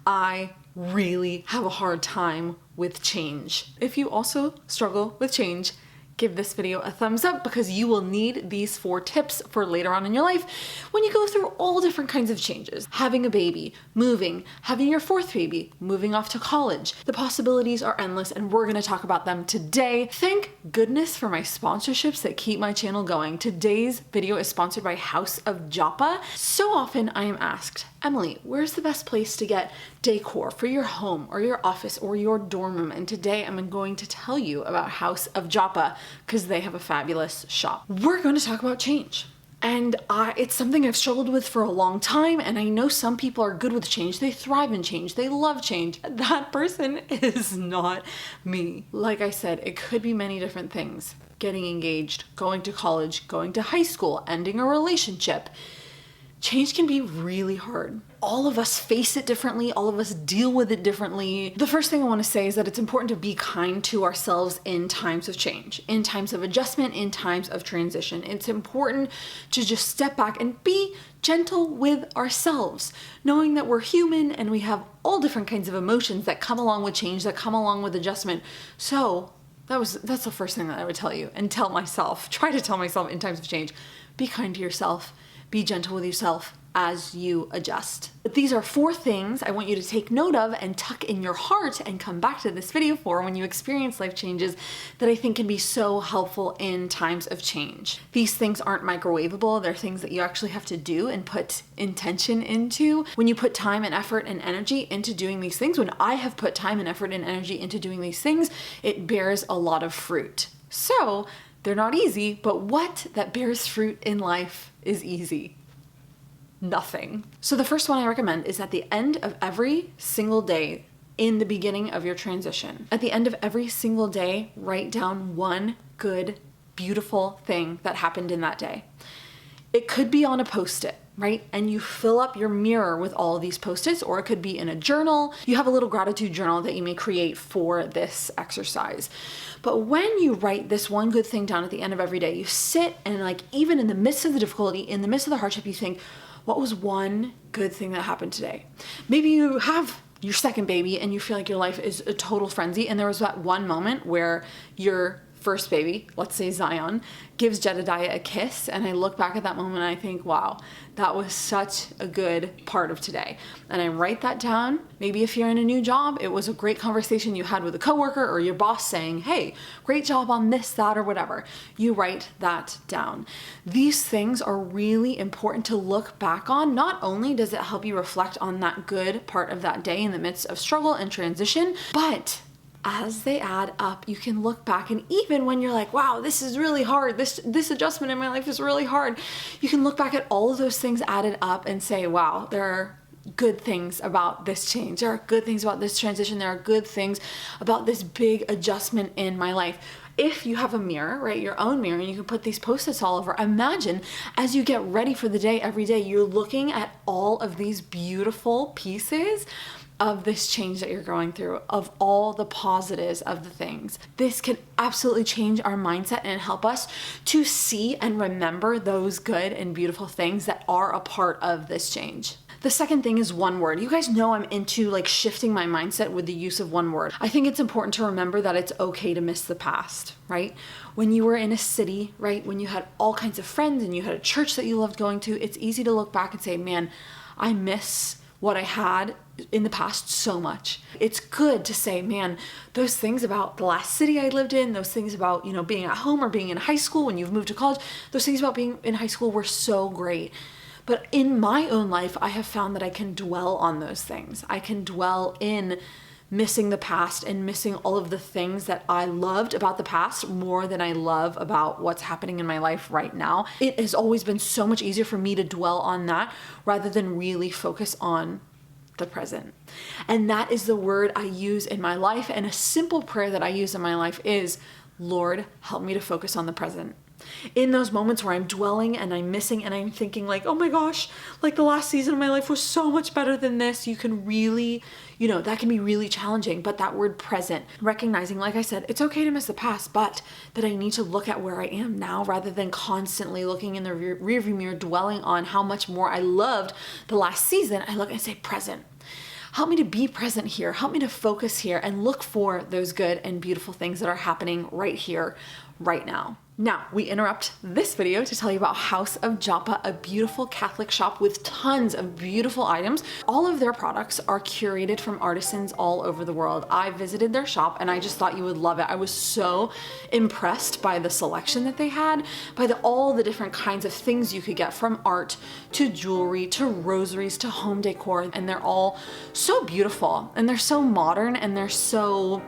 I really have a hard time with change. If you also struggle with change, give this video a thumbs up because you will need these 4 tips for later on in your life when you go through all different kinds of changes. Having a baby, moving, having your 4th baby, moving off to college. The possibilities are endless and we're gonna talk about them today. Thank goodness for my sponsorships that keep my channel going. Today's video is sponsored by House of Joppa. So often I am asked, Emily, where's the best place to get decor for your home or your office or your dorm room? And today I'm going to tell you about House of Joppa because they have a fabulous shop. We're going to talk about change. And it's something I've struggled with for a long time, and I know some people are good with change. They thrive in change. They love change. That person is not me. Like I said, it could be many different things. Getting engaged, going to college, going to high school, ending a relationship. Change can be really hard. All of us face it differently. All of us deal with it differently. The first thing I want to say is that it's important to be kind to ourselves in times of change, in times of adjustment, in times of transition. It's important to just step back and be gentle with ourselves, knowing that we're human and we have all different kinds of emotions that come along with change, that come along with adjustment. So that's the first thing that I would tell you and tell myself. Try to tell myself in times of change. Be kind to yourself. Be gentle with yourself as you adjust. But these are 4 things I want you to take note of and tuck in your heart and come back to this video for when you experience life changes that I think can be so helpful in times of change. These things aren't microwavable. They're things that you actually have to do and put intention into. When you put time and effort and energy into doing these things, when I have put time and effort and energy into doing these things, it bears a lot of fruit. So they're not easy, but what that bears fruit in life is easy? Nothing. So the first one I recommend is at the end of every single day in the beginning of your transition. At the end of every single day, write down one good, beautiful thing that happened in that day. It could be on a Post-it, right? And you fill up your mirror with all of these Post-its, or it could be in a journal. You have a little gratitude journal that you may create for this exercise. But when you write this one good thing down at the end of every day, you sit and even in the midst of the difficulty, in the midst of the hardship, you think, what was one good thing that happened today? Maybe you have your 2nd baby and you feel like your life is a total frenzy, and there was that one moment where your 1st baby, let's say Zion, gives Jedediah a kiss, and I look back at that moment and I think, wow, that was such a good part of today. And I write that down. Maybe if you're in a new job, it was a great conversation you had with a coworker or your boss saying, hey, great job on this, that, or whatever. You write that down. These things are really important to look back on. Not only does it help you reflect on that good part of that day in the midst of struggle and transition, but as they add up, you can look back, and even when you're like, wow, this is really hard, this adjustment in my life is really hard, you can look back at all of those things added up and say, wow, there are good things about this change. There are good things about this transition. There are good things about this big adjustment in my life. If you have a mirror, right, your own mirror, and you can put these Post-its all over, imagine as you get ready for the day every day, you're looking at all of these beautiful pieces of this change that you're going through, of all the positives of the things. This can absolutely change our mindset and help us to see and remember those good and beautiful things that are a part of this change. The second thing is one word. You guys know I'm into shifting my mindset with the use of one word. I think it's important to remember that it's okay to miss the past, right? When you were in a city, right? When you had all kinds of friends and you had a church that you loved going to, it's easy to look back and say, man, I miss what I had in the past so much. It's good to say, man, those things about the last city I lived in, those things about, being at home or being in high school when you've moved to college, those things about being in high school were so great. But in my own life, I have found that I can dwell on those things. I can dwell in missing the past and missing all of the things that I loved about the past more than I love about what's happening in my life right now. It has always been so much easier for me to dwell on that rather than really focus on the present. And that is the word I use in my life. And a simple prayer that I use in my life is, Lord, help me to focus on the present. In those moments where I'm dwelling and I'm missing and I'm thinking oh my gosh, the last season of my life was so much better than this, you can really, that can be really challenging. But that word present, recognizing, like I said, it's okay to miss the past, but that I need to look at where I am now rather than constantly looking in the rearview mirror, dwelling on how much more I loved the last season. I look and say present. Help me to be present here. Help me to focus here and look for those good and beautiful things that are happening right here, right now. Now, we interrupt this video to tell you about House of Japa, a beautiful Catholic shop with tons of beautiful items. All of their products are curated from artisans all over the world. I visited their shop and I just thought you would love it. I was so impressed by the selection that they had, by all the different kinds of things you could get, from art to jewelry to rosaries to home decor, and they're all so beautiful and they're so modern and they're so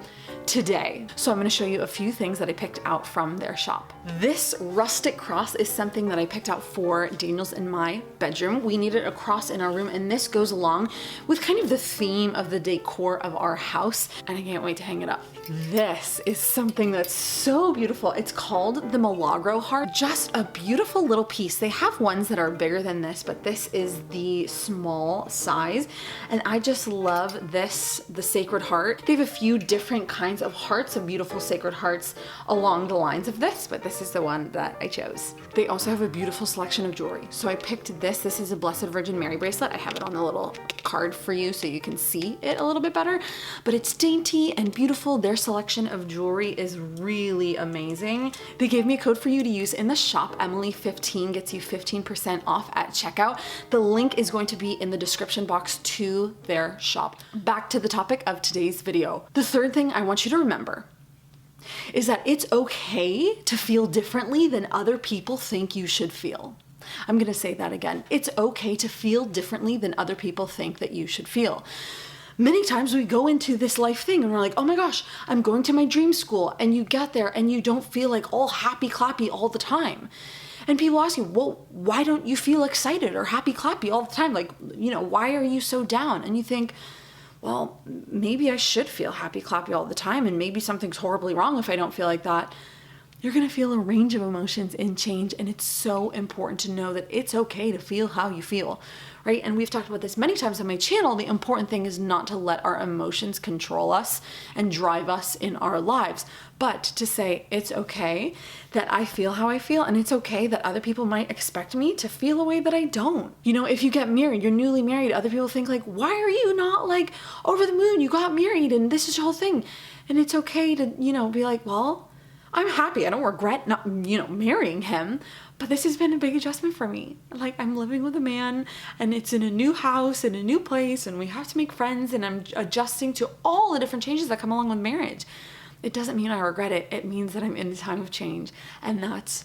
today. So I'm going to show you a few things that I picked out from their shop. This rustic cross is something that I picked out for Daniel's and my bedroom. We needed a cross in our room, and this goes along with kind of the theme of the decor of our house, and I can't wait to hang it up. This is something that's so beautiful. It's called the Milagro heart. Just a beautiful little piece. They have ones that are bigger than this, but this is the small size, and I just love this, the Sacred Heart. They have a few different kinds of hearts, of beautiful sacred hearts along the lines of this, but this is the one that I chose. They also have a beautiful selection of jewelry. So I picked this. This is a Blessed Virgin Mary bracelet. I have it on the little card for you so you can see it a little bit better, but it's dainty and beautiful. Their selection of jewelry is really amazing. They gave me a code for you to use in the shop. Emily15 gets you 15% off at checkout. The link is going to be in the description box to their shop. Back to the topic of today's video. The third thing I want you to remember is that it's okay to feel differently than other people think you should feel. I'm going to say that again. It's okay to feel differently than other people think that you should feel. Many times we go into this life thing and we're like, oh my gosh, I'm going to my dream school, and you get there and you don't feel like all happy clappy all the time. And people ask you, well, why don't you feel excited or happy clappy all the time? Like, why are you so down? And you think, well, maybe I should feel happy clappy all the time, and maybe something's horribly wrong if I don't feel like that. You're gonna feel a range of emotions in change, and it's so important to know that it's okay to feel how you feel, right? And we've talked about this many times on my channel. The important thing is not to let our emotions control us and drive us in our lives, but to say it's okay that I feel how I feel, and it's okay that other people might expect me to feel a way that I don't. If you get married, you're newly married, other people think like, why are you not like over the moon? You got married and this is your whole thing. And it's okay to, be like, well, I'm happy. I don't regret not, marrying him, but this has been a big adjustment for me. Like, I'm living with a man, and it's in a new house, in a new place, and we have to make friends, and I'm adjusting to all the different changes that come along with marriage. It doesn't mean I regret it. It means that I'm in a time of change, and that's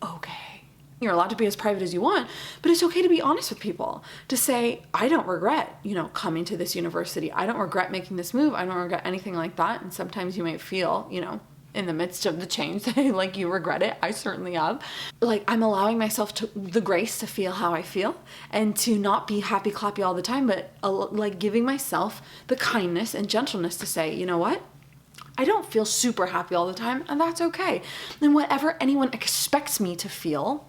okay. You're allowed to be as private as you want, but it's okay to be honest with people, to say, I don't regret, coming to this university. I don't regret making this move. I don't regret anything like that. And sometimes you might feel, in the midst of the change, like you regret it. I certainly have. Like, I'm allowing myself the grace to feel how I feel, and to not be happy clappy all the time, but like giving myself the kindness and gentleness to say, you know what? I don't feel super happy all the time, and that's okay. And whatever anyone expects me to feel,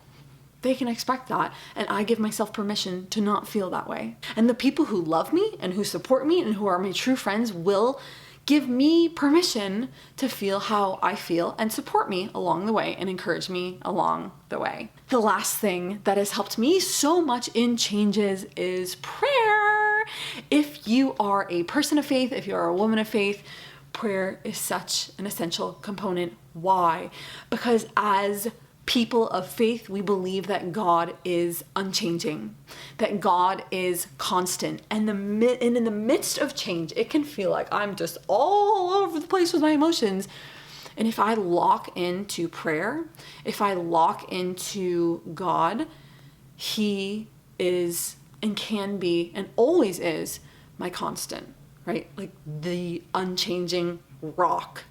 they can expect that, and I give myself permission to not feel that way. And the people who love me and who support me and who are my true friends will give me permission to feel how I feel and support me along the way and encourage me along the way. The last thing that has helped me so much in changes is prayer. If you are a person of faith, if you are a woman of faith, prayer is such an essential component. Why? Because as people of faith, we believe that God is unchanging, that God is constant. And in the midst of change, it can feel like I'm just all over the place with my emotions. And if I lock into prayer, if I lock into God, He is and can be and always is my constant, right? Like the unchanging rock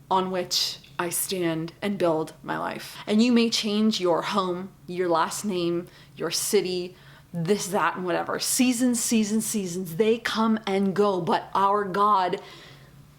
on which I stand and build my life. And you may change your home, your last name, your city, this, that, and whatever. Seasons, they come and go, but our God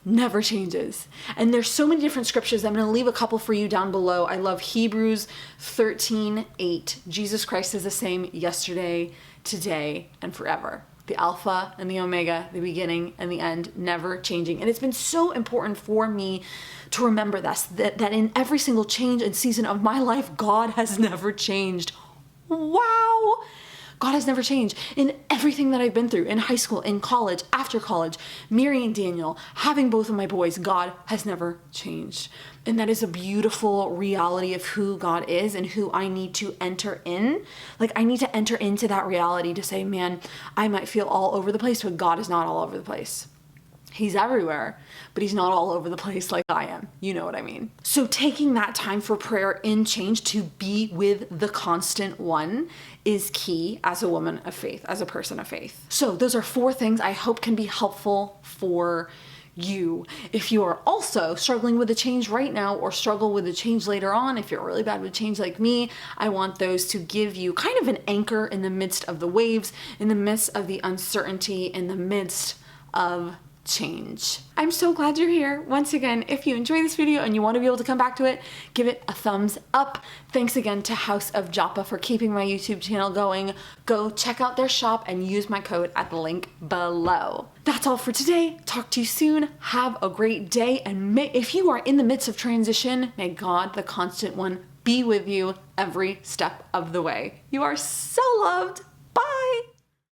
never changes. And there's so many different scriptures. I'm going to leave a couple for you down below. I love Hebrews 13:8. Jesus Christ is the same yesterday, today, and forever. The Alpha and the Omega, the beginning and the end, never changing. And it's been so important for me to remember this, that in every single change and season of my life, God has never changed. Wow! God has never changed. In everything that I've been through, in high school, in college, after college, marrying Daniel, having both of my boys, God has never changed. And that is a beautiful reality of who God is and who I need to enter in. Like, I need to enter into that reality to say, man, I might feel all over the place, but God is not all over the place. He's everywhere, but he's not all over the place like I am. You know what I mean? So taking that time for prayer in change to be with the constant one is key as a woman of faith, as a person of faith. So those are 4 things I hope can be helpful for you. If you are also struggling with a change right now or struggle with a change later on, if you're really bad with change like me, I want those to give you kind of an anchor in the midst of the waves, in the midst of the uncertainty, in the midst of change. I'm so glad you're here. Once again, if you enjoy this video and you want to be able to come back to it, give it a thumbs up. Thanks again to House of Joppa for keeping my YouTube channel going. Go check out their shop and use my code at the link below. That's all for today. Talk to you soon. Have a great day. And if you are in the midst of transition, may God, the constant one, be with you every step of the way. You are so loved. Bye.